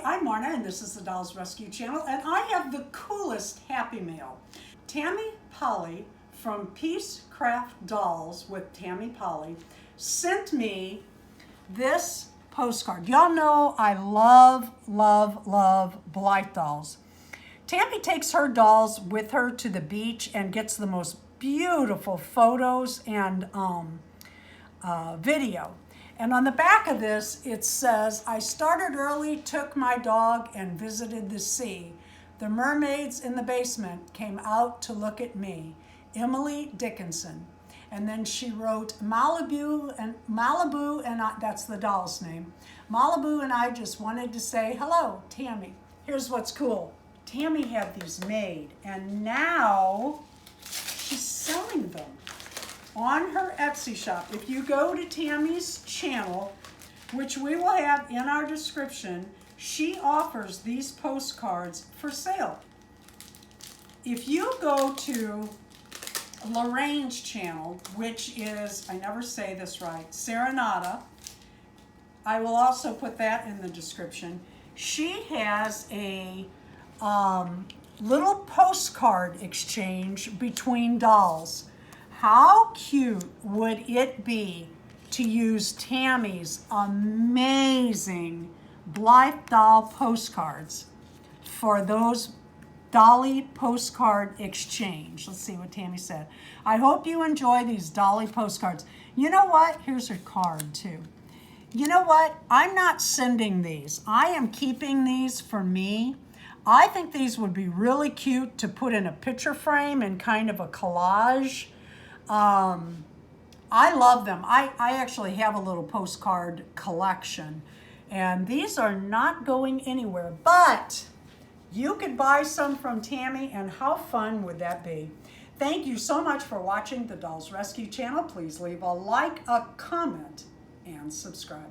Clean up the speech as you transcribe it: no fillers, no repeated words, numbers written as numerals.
I'm Marna, and this is the Dolls Rescue Channel, and I have the coolest Happy Mail. Tammy Powley from Peace Craft Dolls with Tammy Powley sent me this postcard. Y'all know I love, love, love Blythe dolls. Tammy takes her dolls with her to the beach and gets the most beautiful photos and video. And on the back of this, it says, I started early, took my dog, and visited the sea. The mermaids in the basement came out to look at me. Emily Dickinson. And then she wrote Malibu, and that's the doll's name. Malibu and I just wanted to say hello, Tammy. Here's what's cool. Tammy had these made, and now she's selling them on her Etsy shop. If you go to Tammy's channel, which we will have in our description, she offers these postcards for sale. If you go to Lorraine's channel, which is, I never say this right, Serenata, I will also put that in the description. She has a little postcard exchange between dolls. How cute would it be to use Tammy's amazing Blythe doll postcards for those Dolly postcard exchange? Let's see what Tammy said. I hope you enjoy these Dolly postcards. You know what? Here's her card too. You know what? I'm not sending these. I am keeping these for me. I think these would be really cute to put in a picture frame and kind of a collage. I love them. I actually have a little postcard collection, and these are not going anywhere, but you could buy some from Tammy, and how fun would that be? Thank you so much for watching the Dolls Rescue Channel. Please leave a like, a comment, and subscribe.